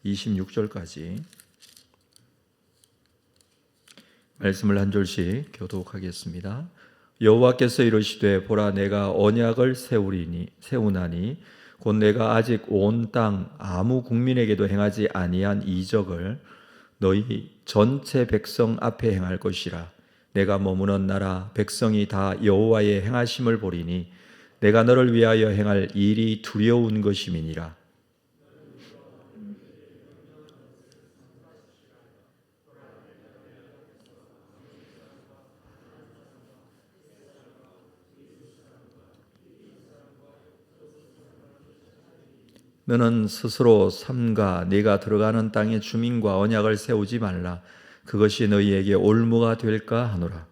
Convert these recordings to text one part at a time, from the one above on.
26절까지 말씀을 한 절씩 교독하겠습니다. 여호와께서 이르시되 보라 내가 언약을 세우나니 곧 내가 아직 온 땅 아무 국민에게도 행하지 아니한 이적을 너희 전체 백성 앞에 행할 것이라. 내가 머무는 나라 백성이 다 여호와의 행하심을 보리니 내가 너를 위하여 행할 일이 두려운 것임이니라. 너는 스스로 삼가 네가 들어가는 땅의 주민과 언약을 세우지 말라. 그것이 너희에게 올무가 될까 하노라.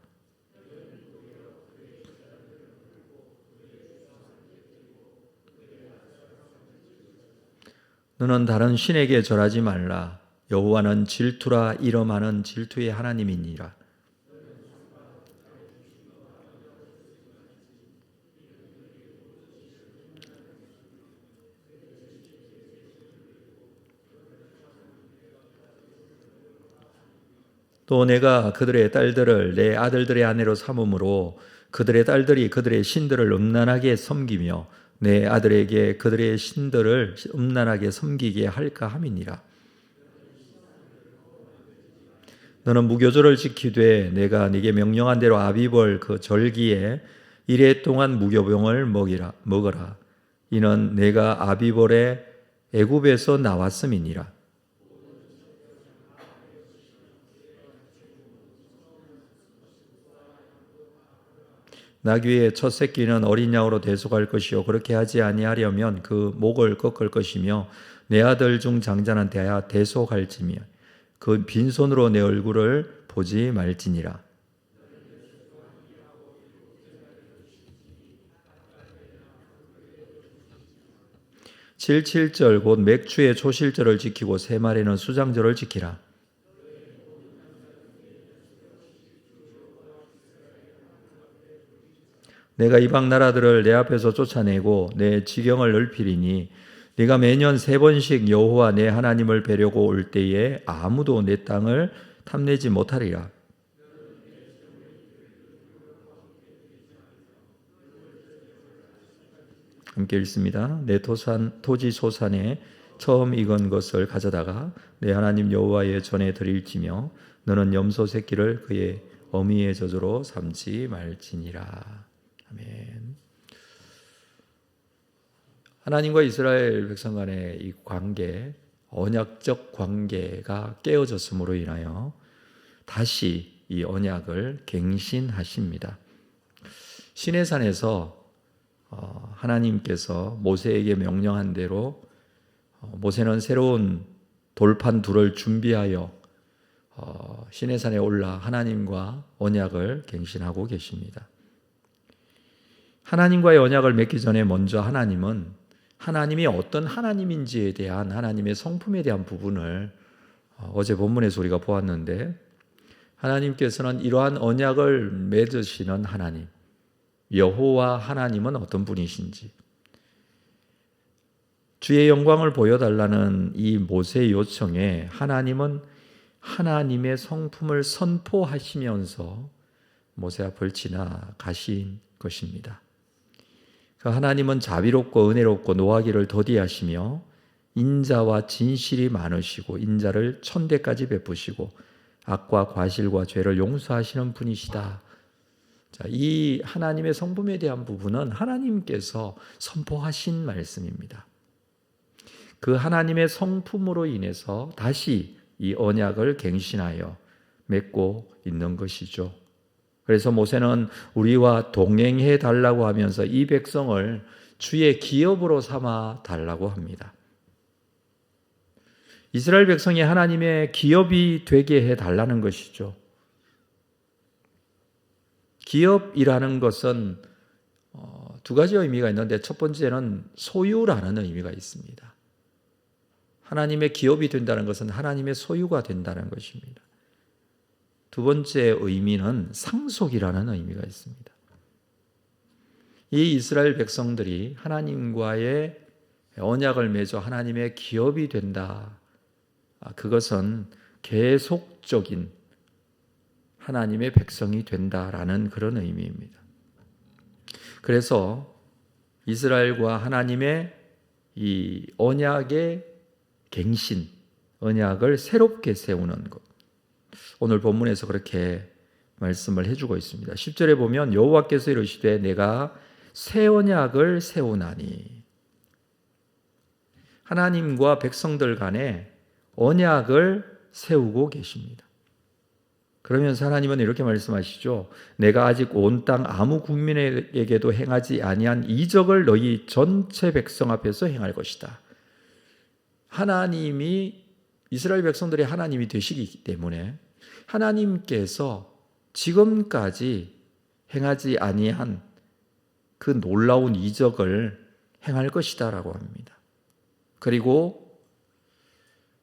너는 다른 신에게 절하지 말라. 여호와는 질투라 이름하는 질투의 하나님이니라. 또 내가 그들의 딸들을 내 아들들의 아내로 삼음으로 그들의 딸들이 그들의 신들을 음란하게 섬기며 내 아들에게 그들의 신들을 음란하게 섬기게 할까 함이니라. 너는 무교절을 지키되 내가 네게 명령한 대로 아비벌 그 절기에 이레 동안 무교병을 먹어라. 이는 내가 아비벌의 애굽에서 나왔음이니라. 나귀의 첫 새끼는 어린 양으로 대속할 것이요 그렇게 하지 아니하려면 그 목을 꺾을 것이며 내 아들 중 장자는 대속할지며 그 빈손으로 내 얼굴을 보지 말지니라. 77절 곧 맥주의 초실절을 지키고 세 마리는 수장절을 지키라. 내가 이방 나라들을 내 앞에서 쫓아내고 내 지경을 넓히리니 네가 매년 3번씩 여호와 내 하나님을 뵈려고 올 때에 아무도 내 땅을 탐내지 못하리라. 함께 읽습니다. 내 토지 소산에 처음 익은 것을 가져다가 내 하나님 여호와의 전에 드릴지며 너는 염소 새끼를 그의 어미의 젖으로 삼지 말지니라. 아멘. 하나님과 이스라엘 백성 간의 이 관계, 언약적 관계가 깨어졌음으로 인하여 다시 이 언약을 갱신하십니다. 시내산에서 하나님께서 모세에게 명령한 대로 모세는 새로운 돌판 둘을 준비하여 시내산에 올라 하나님과 언약을 갱신하고 계십니다. 하나님과의 언약을 맺기 전에 먼저 하나님은 하나님이 어떤 하나님인지에 대한 하나님의 성품에 대한 부분을 어제 본문에서 우리가 보았는데 하나님께서는 이러한 언약을 맺으시는 하나님, 여호와 하나님은 어떤 분이신지 주의 영광을 보여달라는 이 모세의 요청에 하나님은 하나님의 성품을 선포하시면서 모세 앞을 지나가신 것입니다. 그 하나님은 자비롭고 은혜롭고 노하기를 더디하시며 인자와 진실이 많으시고 인자를 천대까지 베푸시고 악과 과실과 죄를 용서하시는 분이시다. 자, 이 하나님의 성품에 대한 부분은 하나님께서 선포하신 말씀입니다. 그 하나님의 성품으로 인해서 다시 이 언약을 갱신하여 맺고 있는 것이죠. 그래서 모세는 우리와 동행해 달라고 하면서 이 백성을 주의 기업으로 삼아 달라고 합니다. 이스라엘 백성이 하나님의 기업이 되게 해 달라는 것이죠. 기업이라는 것은 두 가지 의미가 있는데 첫 번째는 소유라는 의미가 있습니다. 하나님의 기업이 된다는 것은 하나님의 소유가 된다는 것입니다. 두 번째 의미는 상속이라는 의미가 있습니다. 이 이스라엘 백성들이 하나님과의 언약을 맺어 하나님의 기업이 된다. 그것은 계속적인 하나님의 백성이 된다라는 그런 의미입니다. 그래서 이스라엘과 하나님의 이 언약의 갱신, 언약을 새롭게 세우는 것. 오늘 본문에서 그렇게 말씀을 해주고 있습니다. 10절에 보면 여호와께서 이르시되 내가 새 언약을 세우나니, 하나님과 백성들 간에 언약을 세우고 계십니다. 그러면서 하나님은 이렇게 말씀하시죠. 내가 아직 온 땅 아무 국민에게도 행하지 아니한 이적을 너희 전체 백성 앞에서 행할 것이다. 하나님이 이스라엘 백성들의 하나님이 되시기 때문에 하나님께서 지금까지 행하지 아니한 그 놀라운 이적을 행할 것이다라고 합니다. 그리고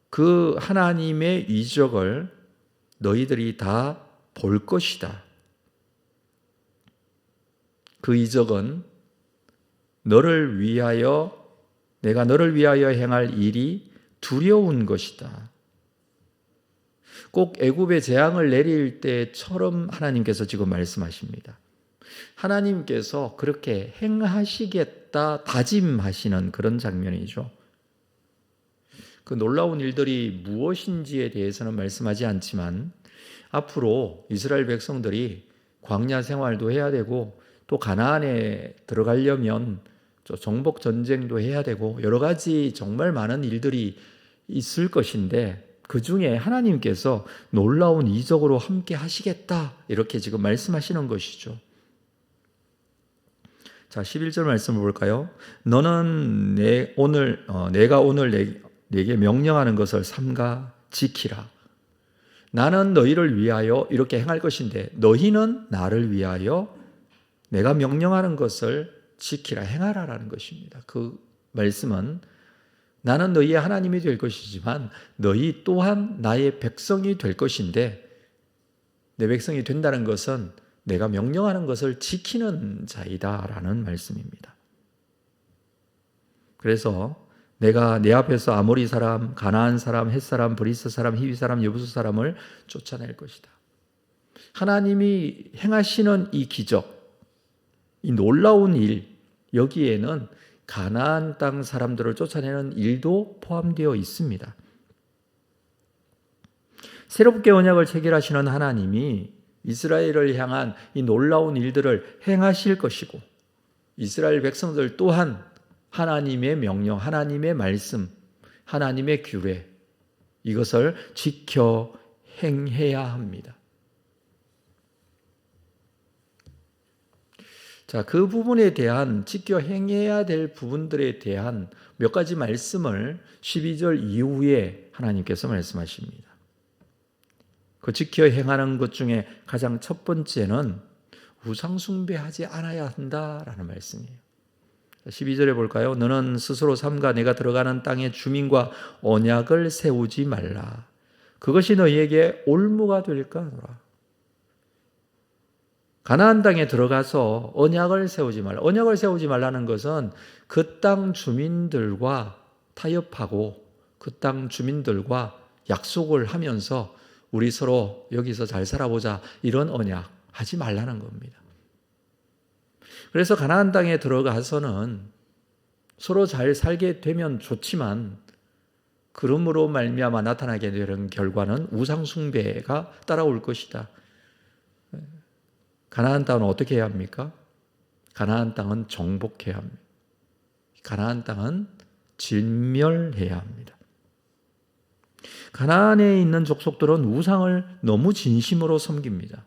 그 하나님의 이적을 너희들이 다 볼 것이다. 그 이적은 내가 너를 위하여 행할 일이 두려운 것이다. 꼭 애굽의 재앙을 내릴 때처럼 하나님께서 지금 말씀하십니다. 하나님께서 그렇게 행하시겠다 다짐하시는 그런 장면이죠. 그 놀라운 일들이 무엇인지에 대해서는 말씀하지 않지만 앞으로 이스라엘 백성들이 광야 생활도 해야 되고 또 가나안에 들어가려면 정복 전쟁도 해야 되고 여러 가지 정말 많은 일들이 있을 것인데 그 중에 하나님께서 놀라운 이적으로 함께 하시겠다 이렇게 지금 말씀하시는 것이죠. 자, 11절 말씀을 볼까요? 너는 내가 오늘 내게 명령하는 것을 삼가 지키라. 나는 너희를 위하여 이렇게 행할 것인데 너희는 나를 위하여 내가 명령하는 것을 지키라, 행하라라는 것입니다. 그 말씀은 나는 너희의 하나님이 될 것이지만 너희 또한 나의 백성이 될 것인데 내 백성이 된다는 것은 내가 명령하는 것을 지키는 자이다라는 말씀입니다. 그래서 내가 내 앞에서 아모리 사람, 가나안 사람, 헷 사람, 브리스 사람, 히위 사람, 여부수 사람을 쫓아낼 것이다. 하나님이 행하시는 이 기적, 이 놀라운 일, 여기에는 가나안 땅 사람들을 쫓아내는 일도 포함되어 있습니다. 새롭게 언약을 체결하시는 하나님이 이스라엘을 향한 이 놀라운 일들을 행하실 것이고 이스라엘 백성들 또한 하나님의 명령, 하나님의 말씀, 하나님의 규례 이것을 지켜 행해야 합니다. 자, 그 부분에 대한 지켜 행해야 될 부분들에 대한 몇 가지 말씀을 12절 이후에 하나님께서 말씀하십니다. 그 지켜 행하는 것 중에 가장 첫 번째는 우상 숭배하지 않아야 한다라는 말씀이에요. 12절에 볼까요? 너는 스스로 삼가 내가 들어가는 땅의 주민과 언약을 세우지 말라. 그것이 너희에게 올무가 될까 하노라. 가나안 땅에 들어가서 언약을 세우지 말라. 언약을 세우지 말라는 것은 그 땅 주민들과 타협하고 그 땅 주민들과 약속을 하면서 우리 서로 여기서 잘 살아보자 이런 언약 하지 말라는 겁니다. 그래서 가나안 땅에 들어가서는 서로 잘 살게 되면 좋지만 그러므로 말미암아 나타나게 되는 결과는 우상 숭배가 따라올 것이다. 가나안 땅은 어떻게 해야 합니까? 가나안 땅은 정복해야 합니다. 가나안 땅은 진멸해야 합니다. 가나안에 있는 족속들은 우상을 너무 진심으로 섬깁니다.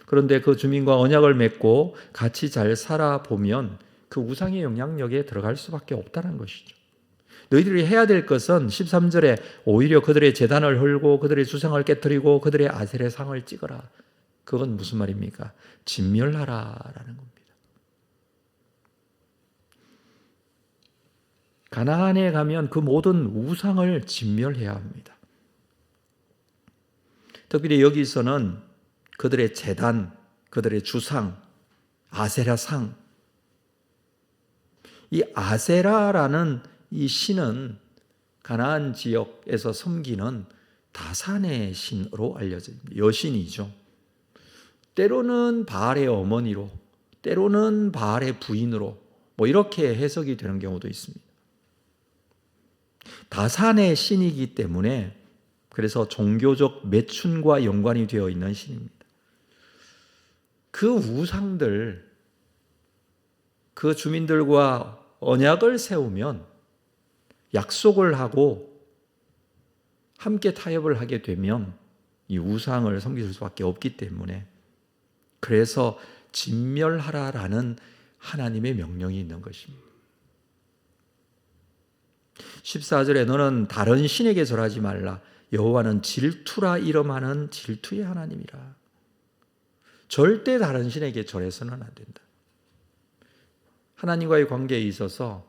그런데 그 주민과 언약을 맺고 같이 잘 살아보면 그 우상의 영향력에 들어갈 수밖에 없다는 것이죠. 너희들이 해야 될 것은 13절에 오히려 그들의 제단을 헐고 그들의 주상을 깨뜨리고 그들의 아세레 상을 찍어라. 그건 무슨 말입니까? 진멸하라라는 겁니다. 가나안에 가면 그 모든 우상을 진멸해야 합니다. 특별히 여기서는 그들의 제단, 그들의 주상, 아세라상. 이 아세라라는 이 신은 가나안 지역에서 섬기는 다산의 신으로 알려져 있습니다. 여신이죠. 때로는 바알의 어머니로, 때로는 바알의 부인으로 이렇게 해석이 되는 경우도 있습니다. 다산의 신이기 때문에 그래서 종교적 매춘과 연관이 되어 있는 신입니다. 그 우상들, 그 주민들과 언약을 세우면 약속을 하고 함께 타협을 하게 되면 이 우상을 섬길 수밖에 없기 때문에 그래서 진멸하라라는 하나님의 명령이 있는 것입니다. 14절에 너는 다른 신에게 절하지 말라. 여호와는 질투라 이름하는 질투의 하나님이라. 절대 다른 신에게 절해서는 안 된다. 하나님과의 관계에 있어서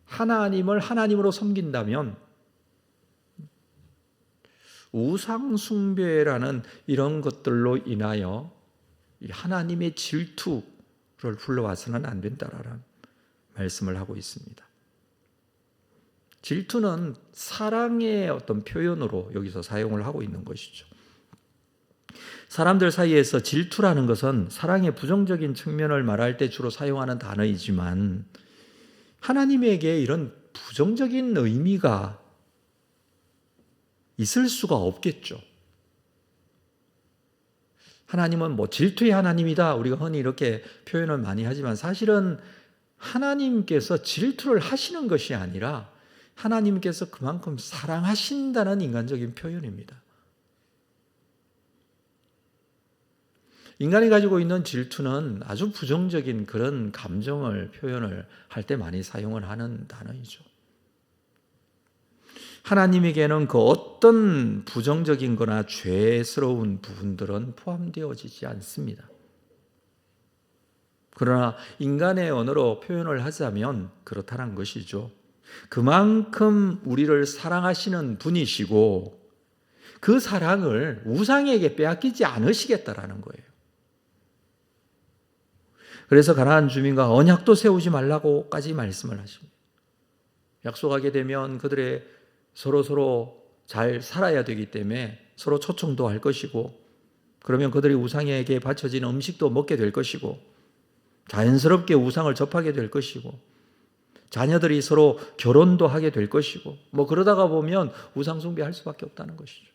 하나님을 하나님으로 섬긴다면 우상 숭배라는 이런 것들로 인하여 하나님의 질투를 불러와서는 안 된다라는 말씀을 하고 있습니다. 질투는 사랑의 어떤 표현으로 여기서 사용을 하고 있는 것이죠. 사람들 사이에서 질투라는 것은 사랑의 부정적인 측면을 말할 때 주로 사용하는 단어이지만 하나님에게 이런 부정적인 의미가 있을 수가 없겠죠. 하나님은 질투의 하나님이다. 우리가 흔히 이렇게 표현을 많이 하지만 사실은 하나님께서 질투를 하시는 것이 아니라 하나님께서 그만큼 사랑하신다는 인간적인 표현입니다. 인간이 가지고 있는 질투는 아주 부정적인 그런 감정을 표현을 할 때 많이 사용을 하는 단어이죠. 하나님에게는 그 어떤 부정적인 거나 죄스러운 부분들은 포함되어지지 않습니다. 그러나 인간의 언어로 표현을 하자면 그렇다는 것이죠. 그만큼 우리를 사랑하시는 분이시고 그 사랑을 우상에게 빼앗기지 않으시겠다라는 거예요. 그래서 가나안 주민과 언약도 세우지 말라고까지 말씀을 하십니다. 약속하게 되면 그들의 서로 잘 살아야 되기 때문에 서로 초청도 할 것이고 그러면 그들이 우상에게 바쳐진 음식도 먹게 될 것이고 자연스럽게 우상을 접하게 될 것이고 자녀들이 서로 결혼도 하게 될 것이고 그러다가 보면 우상 숭배할 수밖에 없다는 것이죠.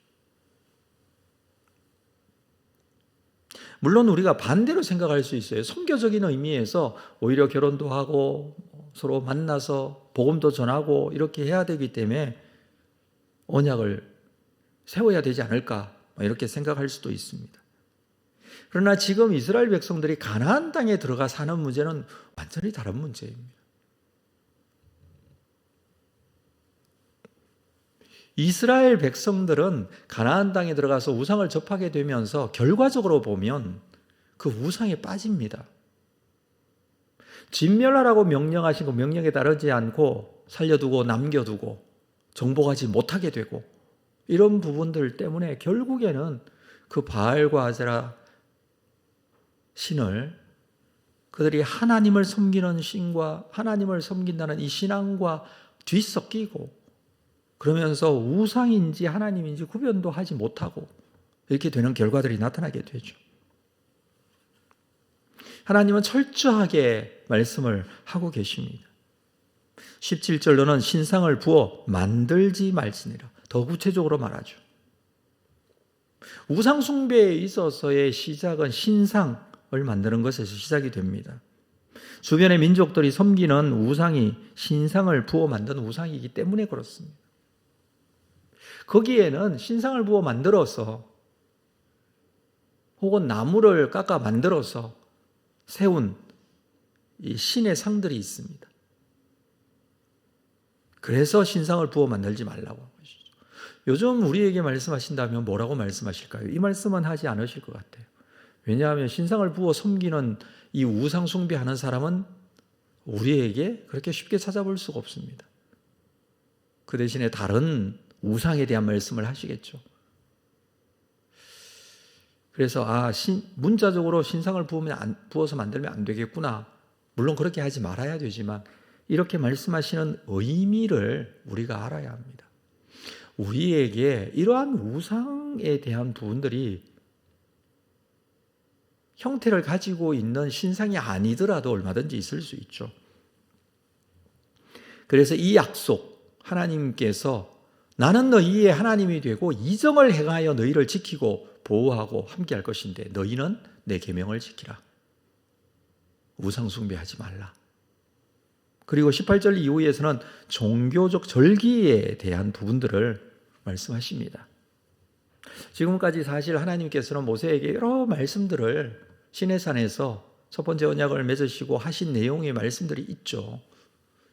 물론 우리가 반대로 생각할 수 있어요. 선교적인 의미에서 오히려 결혼도 하고 서로 만나서 복음도 전하고 이렇게 해야 되기 때문에 언약을 세워야 되지 않을까 이렇게 생각할 수도 있습니다. 그러나 지금 이스라엘 백성들이 가나안 땅에 들어가 사는 문제는 완전히 다른 문제입니다. 이스라엘 백성들은 가나안 땅에 들어가서 우상을 접하게 되면서 결과적으로 보면 그 우상에 빠집니다. 진멸하라고 명령하신 그 명령에 따르지 않고 살려두고 남겨두고 정복하지 못하게 되고 이런 부분들 때문에 결국에는 그 바알과 아세라 신을 그들이 하나님을 섬기는 신과 하나님을 섬긴다는 이 신앙과 뒤섞이고 그러면서 우상인지 하나님인지 구별도 하지 못하고 이렇게 되는 결과들이 나타나게 되죠. 하나님은 철저하게 말씀을 하고 계십니다. 17절로는 신상을 부어 만들지 말지니라. 더 구체적으로 말하죠. 우상 숭배에 있어서의 시작은 신상을 만드는 것에서 시작이 됩니다. 주변의 민족들이 섬기는 우상이 신상을 부어 만든 우상이기 때문에 그렇습니다. 거기에는 신상을 부어 만들어서 혹은 나무를 깎아 만들어서 세운 이 신의 상들이 있습니다. 그래서 신상을 부어 만들지 말라고 하는 것이죠. 요즘 우리에게 말씀하신다면 뭐라고 말씀하실까요? 이 말씀은 하지 않으실 것 같아요. 왜냐하면 신상을 부어 섬기는 이 우상 숭배하는 사람은 우리에게 그렇게 쉽게 찾아볼 수가 없습니다. 그 대신에 다른 우상에 대한 말씀을 하시겠죠. 그래서 문자적으로 신상을 부어서 만들면 안 되겠구나. 물론 그렇게 하지 말아야 되지만 이렇게 말씀하시는 의미를 우리가 알아야 합니다. 우리에게 이러한 우상에 대한 부분들이 형태를 가지고 있는 신상이 아니더라도 얼마든지 있을 수 있죠. 그래서 이 약속, 하나님께서 나는 너희의 하나님이 되고 이정을 행하여 너희를 지키고 보호하고 함께 할 것인데 너희는 내 계명을 지키라. 우상 숭배하지 말라. 그리고 18절 이후에서는 종교적 절기에 대한 부분들을 말씀하십니다. 지금까지 사실 하나님께서는 모세에게 여러 말씀들을 시내산에서 첫 번째 언약을 맺으시고 하신 내용의 말씀들이 있죠.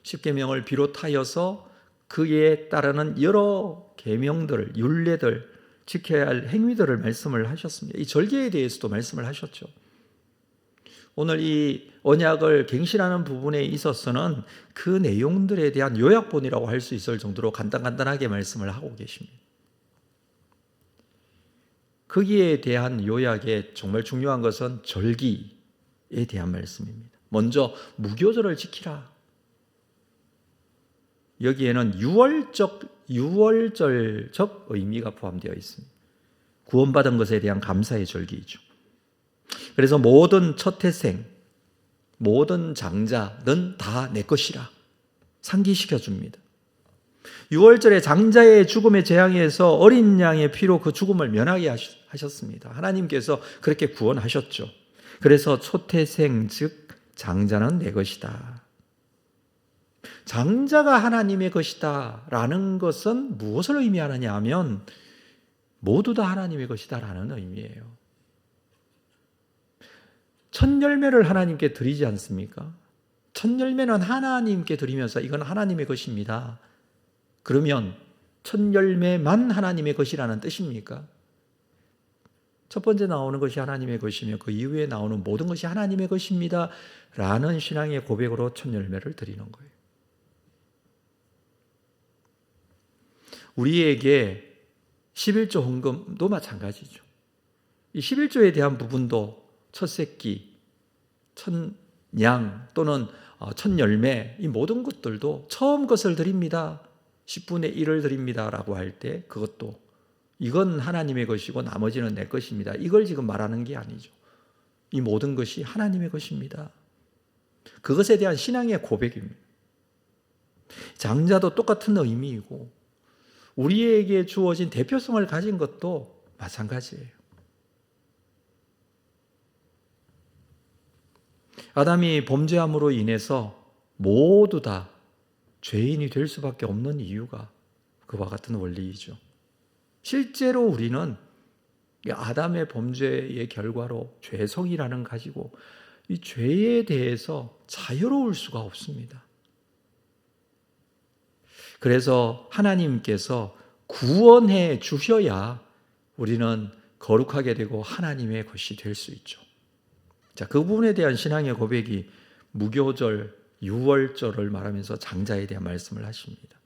십계명을 비롯하여서 그에 따르는 여러 계명들, 율례들, 지켜야 할 행위들을 말씀을 하셨습니다. 이 절개에 대해서도 말씀을 하셨죠. 오늘 이 언약을 갱신하는 부분에 있어서는 그 내용들에 대한 요약본이라고 할 수 있을 정도로 간단하게 말씀을 하고 계십니다. 거기에 대한 요약에 정말 중요한 것은 절기에 대한 말씀입니다. 먼저 무교절을 지키라. 여기에는 유월절적 의미가 포함되어 있습니다. 구원받은 것에 대한 감사의 절기이죠. 그래서 모든 첫 태생, 모든 장자는 다 내 것이라 상기시켜 줍니다. 6월절에 장자의 죽음의 재앙에서 어린 양의 피로 그 죽음을 면하게 하셨습니다. 하나님께서 그렇게 구원하셨죠. 그래서 초태생 즉 장자는 내 것이다. 장자가 하나님의 것이다 라는 것은 무엇을 의미하느냐 하면 모두 다 하나님의 것이다 라는 의미예요. 첫 열매를 하나님께 드리지 않습니까? 첫 열매는 하나님께 드리면서 이건 하나님의 것입니다. 그러면 첫 열매만 하나님의 것이라는 뜻입니까? 첫 번째 나오는 것이 하나님의 것이며 그 이후에 나오는 모든 것이 하나님의 것입니다 라는 신앙의 고백으로 첫 열매를 드리는 거예요. 우리에게 11조 헌금도 마찬가지죠. 이 11조에 대한 부분도 첫 새끼, 첫 양 또는 첫 열매 이 모든 것들도 처음 것을 드립니다. 10분의 1을 드립니다 라고 할 때 그것도 이건 하나님의 것이고 나머지는 내 것입니다. 이걸 지금 말하는 게 아니죠. 이 모든 것이 하나님의 것입니다. 그것에 대한 신앙의 고백입니다. 장자도 똑같은 의미이고 우리에게 주어진 대표성을 가진 것도 마찬가지예요. 아담이 범죄함으로 인해서 모두 다 죄인이 될 수밖에 없는 이유가 그와 같은 원리이죠. 실제로 우리는 아담의 범죄의 결과로 죄성이라는 가지고 이 죄에 대해서 자유로울 수가 없습니다. 그래서 하나님께서 구원해 주셔야 우리는 거룩하게 되고 하나님의 것이 될 수 있죠. 자, 그 부분에 대한 신앙의 고백이 무교절, 유월절을 말하면서 장자에 대한 말씀을 하십니다.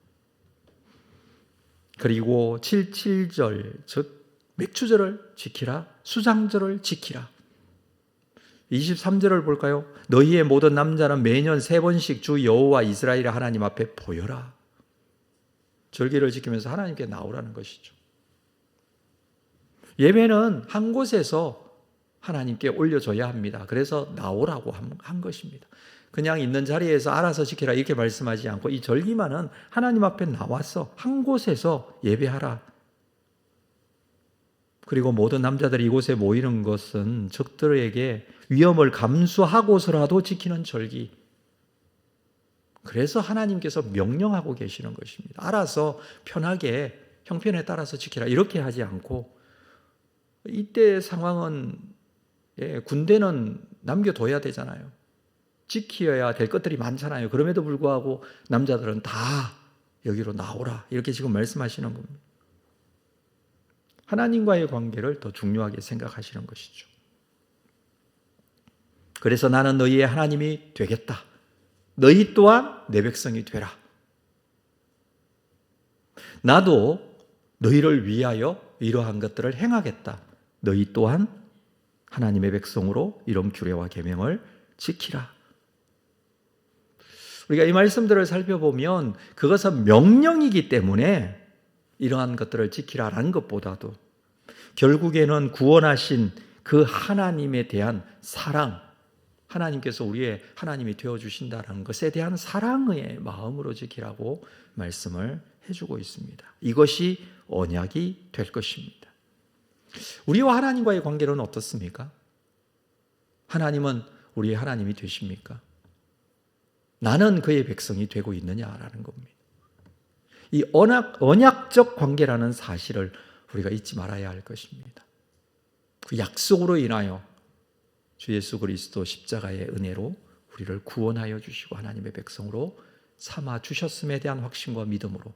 그리고 77절, 즉 맥추절을 지키라, 수장절을 지키라. 23절을 볼까요? 너희의 모든 남자는 매년 3번씩 주 여호와 이스라엘 하나님 앞에 보여라. 절기를 지키면서 하나님께 나오라는 것이죠. 예배는 한 곳에서 하나님께 올려줘야 합니다. 그래서 나오라고 한 것입니다. 그냥 있는 자리에서 알아서 지키라 이렇게 말씀하지 않고 이 절기만은 하나님 앞에 나와서 한 곳에서 예배하라. 그리고 모든 남자들이 이곳에 모이는 것은 적들에게 위험을 감수하고서라도 지키는 절기. 그래서 하나님께서 명령하고 계시는 것입니다. 알아서 편하게 형편에 따라서 지키라 이렇게 하지 않고 이때 상황은 군대는 남겨둬야 되잖아요. 지켜야 될 것들이 많잖아요. 그럼에도 불구하고 남자들은 다 여기로 나오라 이렇게 지금 말씀하시는 겁니다. 하나님과의 관계를 더 중요하게 생각하시는 것이죠. 그래서 나는 너희의 하나님이 되겠다. 너희 또한 내 백성이 되라. 나도 너희를 위하여 이러한 것들을 행하겠다. 너희 또한 하나님의 백성으로 이런 규례와 계명을 지키라. 우리가 이 말씀들을 살펴보면 그것은 명령이기 때문에 이러한 것들을 지키라라는 것보다도 결국에는 구원하신 그 하나님에 대한 사랑, 하나님께서 우리의 하나님이 되어주신다는 것에 대한 사랑의 마음으로 지키라고 말씀을 해주고 있습니다. 이것이 언약이 될 것입니다. 우리와 하나님과의 관계는 어떻습니까? 하나님은 우리의 하나님이 되십니까? 나는 그의 백성이 되고 있느냐라는 겁니다. 이 언약적 관계라는 사실을 우리가 잊지 말아야 할 것입니다. 그 약속으로 인하여 주 예수 그리스도 십자가의 은혜로 우리를 구원하여 주시고 하나님의 백성으로 삼아 주셨음에 대한 확신과 믿음으로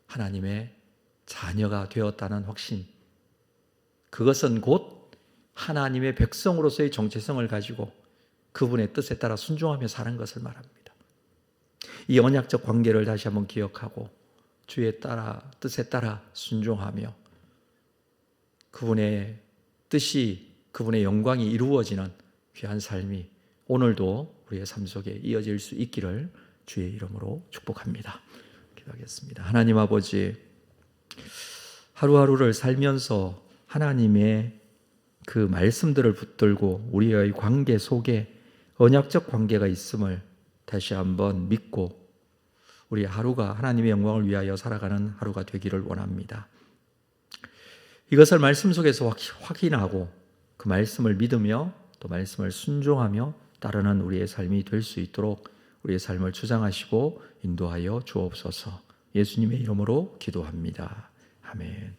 하나님의 자녀가 되었다는 확신, 그것은 곧 하나님의 백성으로서의 정체성을 가지고 그분의 뜻에 따라 순종하며 사는 것을 말합니다. 이 언약적 관계를 다시 한번 기억하고 주의 뜻에 따라 순종하며 그분의 뜻이, 그분의 영광이 이루어지는 귀한 삶이 오늘도 우리의 삶 속에 이어질 수 있기를 주의 이름으로 축복합니다. 기도하겠습니다. 하나님 아버지, 하루하루를 살면서 하나님의 그 말씀들을 붙들고 우리의 관계 속에 언약적 관계가 있음을 다시 한번 믿고 우리 하루가 하나님의 영광을 위하여 살아가는 하루가 되기를 원합니다. 이것을 말씀 속에서 확인하고 그 말씀을 믿으며 또 말씀을 순종하며 따르는 우리의 삶이 될 수 있도록 우리의 삶을 주장하시고 인도하여 주옵소서. 예수님의 이름으로 기도합니다. 아멘.